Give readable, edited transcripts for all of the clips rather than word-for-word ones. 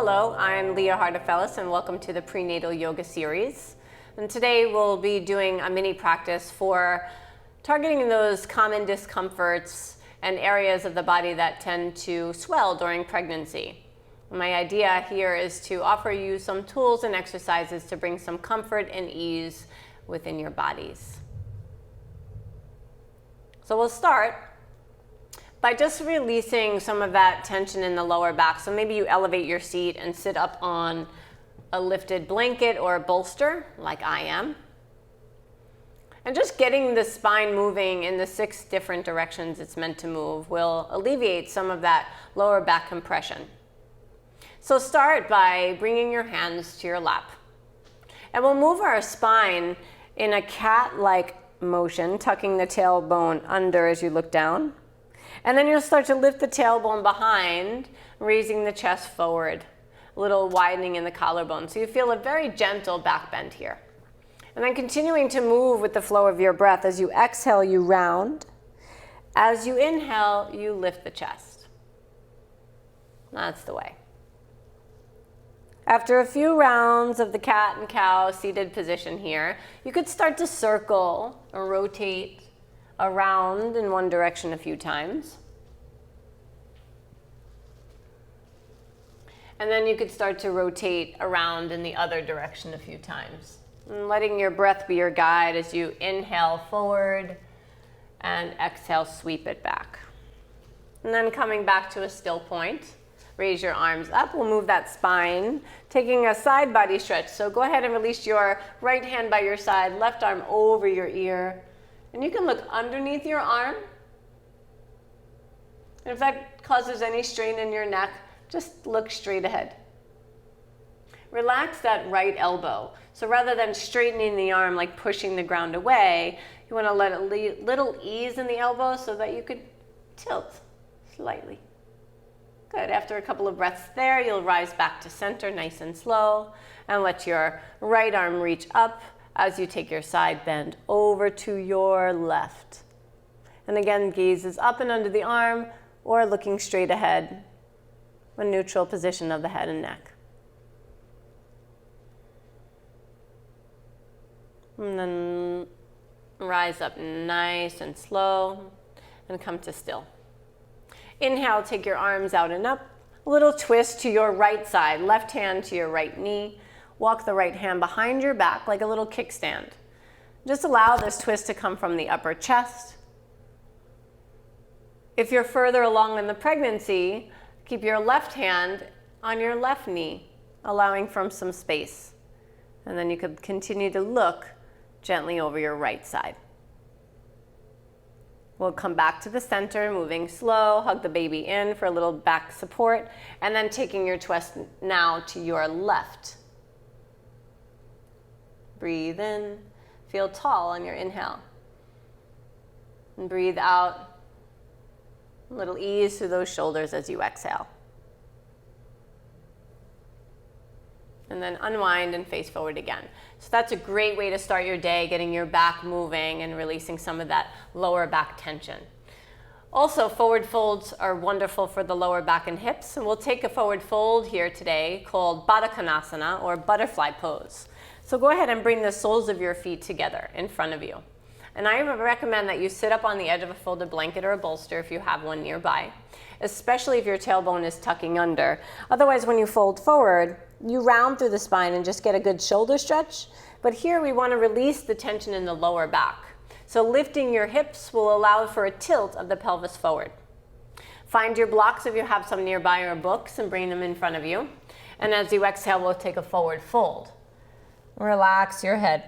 Hello, I'm Leah Hardefellis and welcome to the Prenatal Yoga series. And today we'll be doing a mini practice for targeting those common discomforts and areas of the body that tend to swell during pregnancy. My idea here is to offer you some tools and exercises to bring some comfort and ease within your bodies. So we'll start by just releasing some of that tension in the lower back. So maybe you elevate your seat and sit up on a lifted blanket or a bolster, like I am. And just getting the spine moving in the 6 different directions it's meant to move will alleviate some of that lower back compression. So start by bringing your hands to your lap. And we'll move our spine in a cat-like motion, tucking the tailbone under as you look down. And then you'll start to lift the tailbone behind, raising the chest forward, a little widening in the collarbone. So you feel a very gentle back bend here. And then continuing to move with the flow of your breath. As you exhale, you round. As you inhale, you lift the chest. That's the way. After a few rounds of the cat and cow seated position here, you could start to circle or rotate around in one direction a few times. And then you could start to rotate around in the other direction a few times. And letting your breath be your guide as you inhale forward and exhale, sweep it back. And then coming back to a still point, raise your arms up. We'll move that spine, taking a side body stretch. So go ahead and release your right hand by your side, left arm over your ear. And you can look underneath your arm. And if that causes any strain in your neck, just look straight ahead. Relax that right elbow. So rather than straightening the arm, like pushing the ground away, you want to let a little ease in the elbow so that you could tilt slightly. Good. After a couple of breaths there, you'll rise back to center nice and slow and let your right arm reach up as you take your side bend over to your left. And again, gaze is up and under the arm or looking straight ahead, a neutral position of the head and neck. And then rise up nice and slow and come to still. Inhale, take your arms out and up. A little twist to your right side, left hand to your right knee. Walk the right hand behind your back like a little kickstand. Just allow this twist to come from the upper chest. If you're further along in the pregnancy, keep your left hand on your left knee, allowing for some space. And then you could continue to look gently over your right side. We'll come back to the center, moving slow, hug the baby in for a little back support, and then taking your twist now to your left. Breathe in, feel tall on your inhale. And breathe out, a little ease through those shoulders as you exhale. And then unwind and face forward again. So that's a great way to start your day, getting your back moving and releasing some of that lower back tension. Also, forward folds are wonderful for the lower back and hips. And we'll take a forward fold here today called Baddha Konasana or butterfly pose. So go ahead and bring the soles of your feet together in front of you. And I recommend that you sit up on the edge of a folded blanket or a bolster if you have one nearby, especially if your tailbone is tucking under. Otherwise, when you fold forward, you round through the spine and just get a good shoulder stretch. But here we want to release the tension in the lower back. So lifting your hips will allow for a tilt of the pelvis forward. Find your blocks if you have some nearby or books and bring them in front of you. And as you exhale, we'll take a forward fold. Relax your head.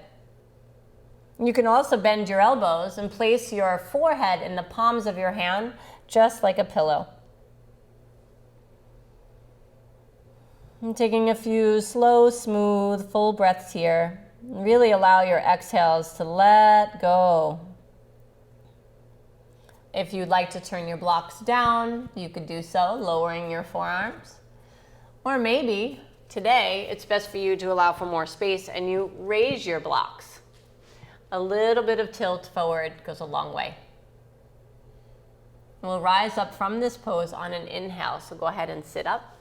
You can also bend your elbows and place your forehead in the palms of your hand, just like a pillow. And taking a few slow, smooth, full breaths here. Really allow your exhales to let go. If you'd like to turn your blocks down, you could do so, lowering your forearms. Or maybe today, it's best for you to allow for more space and you raise your blocks. A little bit of tilt forward goes a long way. We'll rise up from this pose on an inhale, so go ahead and sit up.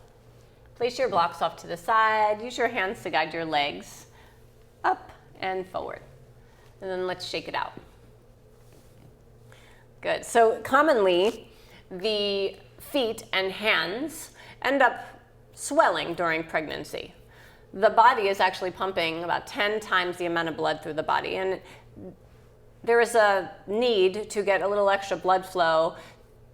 Place your blocks off to the side. Use your hands to guide your legs up and forward. And then let's shake it out. Good. So commonly, the feet and hands end up swelling during pregnancy. The body is actually pumping about 10 times the amount of blood through the body. And there is a need to get a little extra blood flow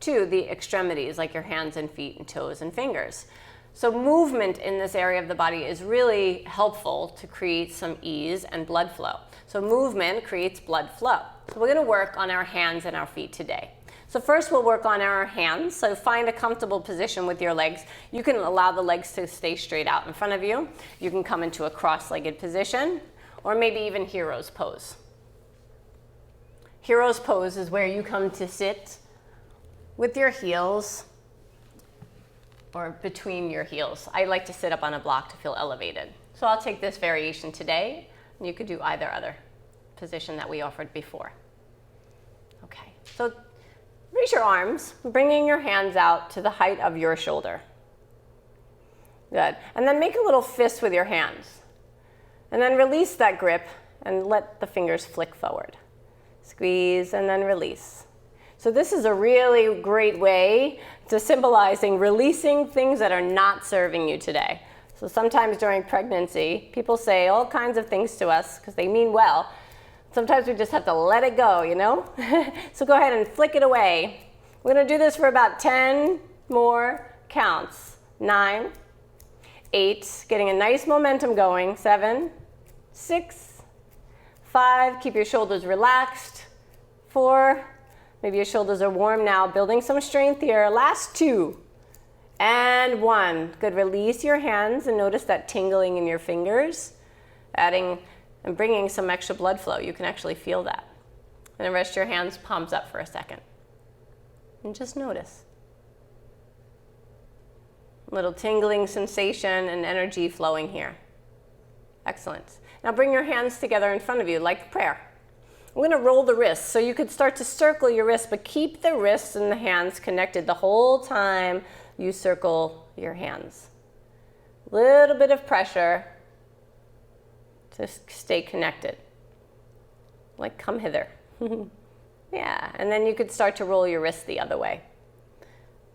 to the extremities, like your hands and feet and toes and fingers. So movement in this area of the body is really helpful to create some ease and blood flow. So movement creates blood flow. So we're going to work on our hands and our feet today. So first we'll work on our hands. So find a comfortable position with your legs. You can allow the legs to stay straight out in front of you. You can come into a cross-legged position, or maybe even hero's pose. Hero's pose is where you come to sit with your heels or between your heels. I like to sit up on a block to feel elevated. So I'll take this variation today, and you could do either other position that we offered before. Okay, so raise your arms, bringing your hands out to the height of your shoulder. Good, and then make a little fist with your hands. And then release that grip and let the fingers flick forward. Squeeze and then release. So this is a really great way to symbolizing releasing things that are not serving you today. So sometimes during pregnancy, people say all kinds of things to us because they mean well. Sometimes we just have to let it go, you know? So go ahead and flick it away. We're going to do this for about 10 more counts. 9, 8, getting a nice momentum going. 7, 6, 5, keep your shoulders relaxed. 4, maybe your shoulders are warm now, building some strength here. Last 2, and 1. Good, release your hands and notice that tingling in your fingers, adding and bringing some extra blood flow. You can actually feel that. And then rest your hands, palms up for a second. And just notice. Little tingling sensation and energy flowing here. Excellent. Now bring your hands together in front of you like prayer. We're going to roll the wrists. So you could start to circle your wrists, but keep the wrists and the hands connected the whole time you circle your hands. Little bit of pressure to stay connected. Like, come hither. Yeah, and then you could start to roll your wrists the other way.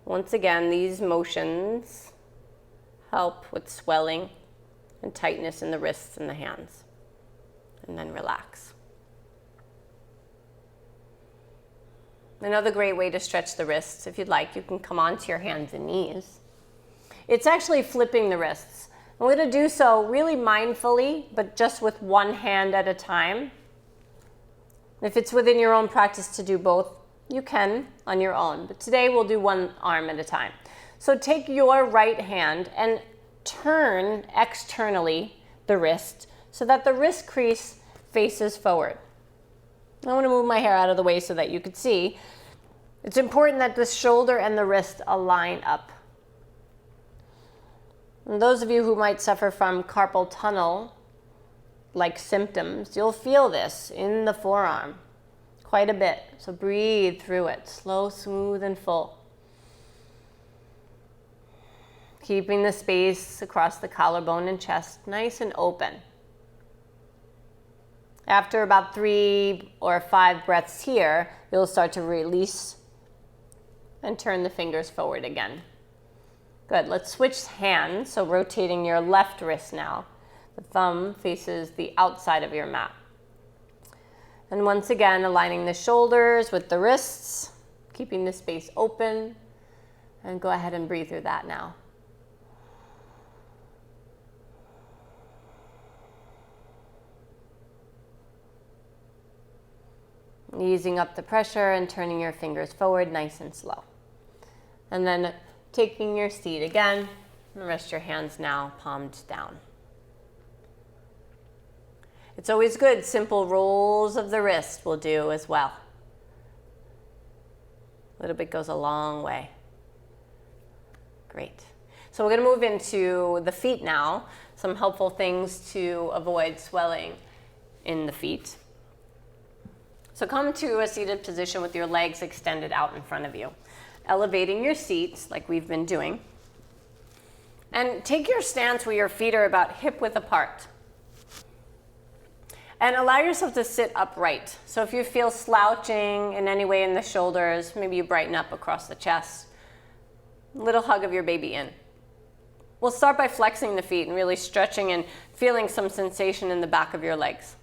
Once again, these motions help with swelling and tightness in the wrists and the hands. And then relax. Another great way to stretch the wrists, if you'd like, you can come onto your hands and knees. It's actually flipping the wrists. I'm going to do so really mindfully, but just with one hand at a time. If it's within your own practice to do both, you can on your own. But today we'll do one arm at a time. So take your right hand and turn externally the wrist so that the wrist crease faces forward. I want to move my hair out of the way so that you could see. It's important that the shoulder and the wrist align up. And those of you who might suffer from carpal tunnel-like symptoms, you'll feel this in the forearm quite a bit. So breathe through it, slow, smooth, and full. Keeping the space across the collarbone and chest nice and open. After about 3 or 5 breaths here, you'll start to release and turn the fingers forward again. Good, let's switch hands, so rotating your left wrist now. The thumb faces the outside of your mat. And once again, aligning the shoulders with the wrists, keeping the space open, and go ahead and breathe through that now. Easing up the pressure and turning your fingers forward nice and slow. And then taking your seat again, and rest your hands now palmed down. It's always good, simple rolls of the wrist will do as well. A little bit goes a long way. Great. So we're going to move into the feet now, some helpful things to avoid swelling in the feet. So come to a seated position with your legs extended out in front of you. Elevating your seats like we've been doing. And take your stance where your feet are about hip width apart. And allow yourself to sit upright. So if you feel slouching in any way in the shoulders, maybe you brighten up across the chest. Little hug of your baby in. We'll start by flexing the feet and really stretching and feeling some sensation in the back of your legs.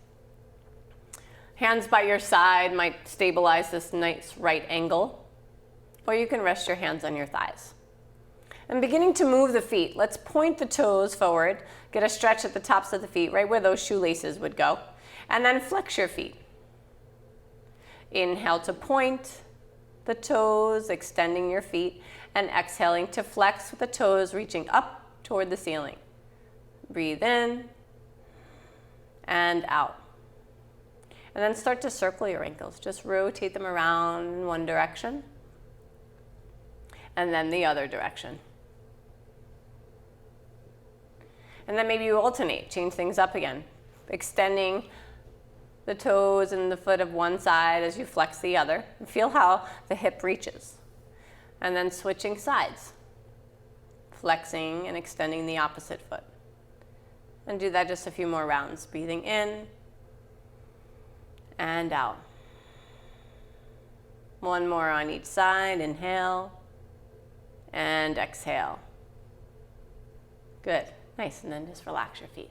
Hands by your side might stabilize this nice right angle, or you can rest your hands on your thighs. And beginning to move the feet, let's point the toes forward, get a stretch at the tops of the feet, right where those shoelaces would go, and then flex your feet. Inhale to point the toes, extending your feet, and exhaling to flex with the toes reaching up toward the ceiling. Breathe in and out. And then start to circle your ankles. Just rotate them around in one direction and then the other direction. And then maybe you alternate, change things up again, extending the toes and the foot of one side as you flex the other. And feel how the hip reaches. And then switching sides, flexing and extending the opposite foot. And do that just a few more rounds, breathing in and out. One more on each side. Inhale and exhale. Good. Nice. And then just relax your feet.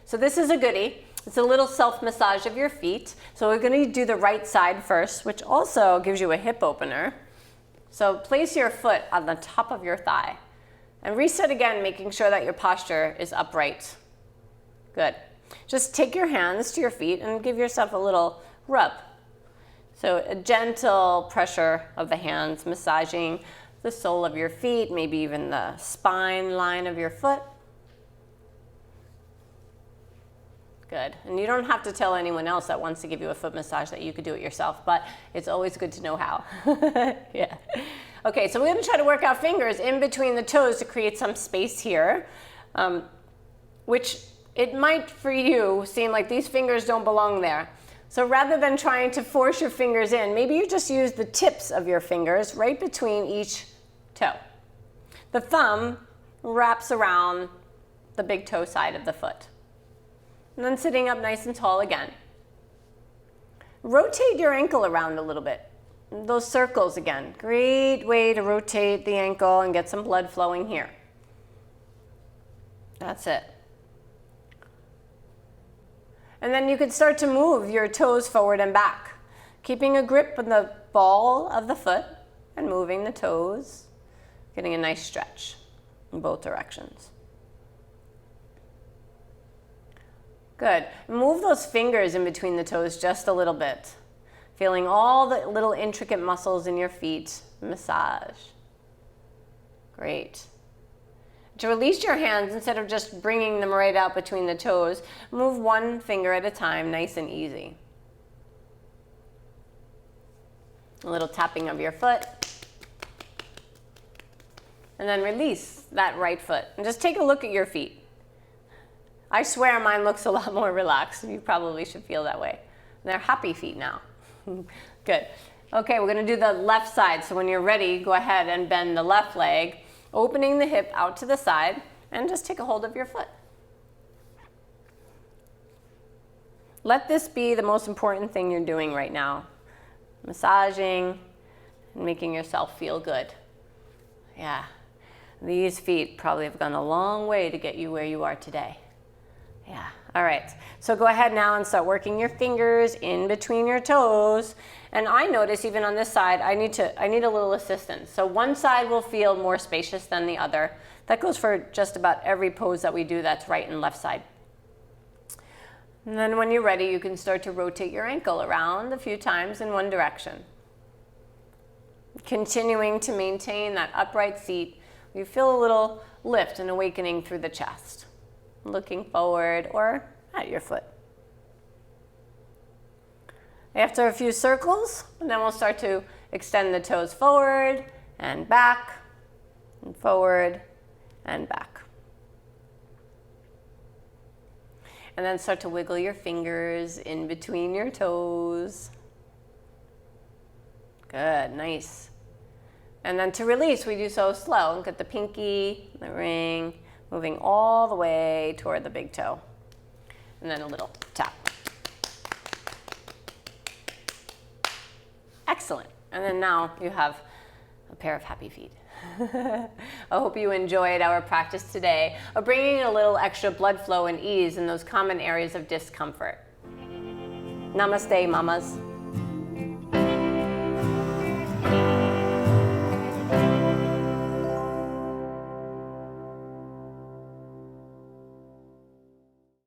So this is a goodie. It's a little self-massage of your feet. So we're going to do the right side first, which also gives you a hip opener. So place your foot on the top of your thigh and reset again, making sure that your posture is upright. Good. Just take your hands to your feet and give yourself a little rub. So a gentle pressure of the hands, massaging the sole of your feet, maybe even the spine line of your foot. Good. And you don't have to tell anyone else that wants to give you a foot massage that you could do it yourself, but it's always good to know how. Yeah. Okay, so we're going to try to work out fingers in between the toes to create some space here, which it might for you seem like these fingers don't belong there. So rather than trying to force your fingers in, maybe you just use the tips of your fingers right between each toe. The thumb wraps around the big toe side of the foot. And then sitting up nice and tall again. Rotate your ankle around a little bit. Those circles again. Great way to rotate the ankle and get some blood flowing here. That's it. And then you can start to move your toes forward and back, keeping a grip on the ball of the foot and moving the toes, getting a nice stretch in both directions. Good. Move those fingers in between the toes just a little bit, feeling all the little intricate muscles in your feet. Massage. Great. To release your hands, instead of just bringing them right out between the toes, move one finger at a time, nice and easy. A little tapping of your foot. And then release that right foot. And just take a look at your feet. I swear mine looks a lot more relaxed. You probably should feel that way. They're happy feet now. Good. Okay, we're going to do the left side. So when you're ready, go ahead and bend the left leg, opening the hip out to the side, and just take a hold of your foot. Let this be the most important thing you're doing right now. Massaging and making yourself feel good. Yeah. These feet probably have gone a long way to get you where you are today. Yeah. All right. So go ahead now and start working your fingers in between your toes. And I notice even on this side, I need a little assistance. So one side will feel more spacious than the other. That goes for just about every pose that we do that's right and left side. And then when you're ready, you can start to rotate your ankle around a few times in one direction. Continuing to maintain that upright seat, you feel a little lift and awakening through the chest. Looking forward or at your foot. After a few circles, and then we'll start to extend the toes forward and back, and forward and back. And then start to wiggle your fingers in between your toes. Good, nice. And then to release, we do so slow. Get the pinky, the ring, moving all the way toward the big toe. And then a little tap. Excellent. And then now you have a pair of happy feet. I hope you enjoyed our practice today of bringing a little extra blood flow and ease in those common areas of discomfort. Namaste, mamas.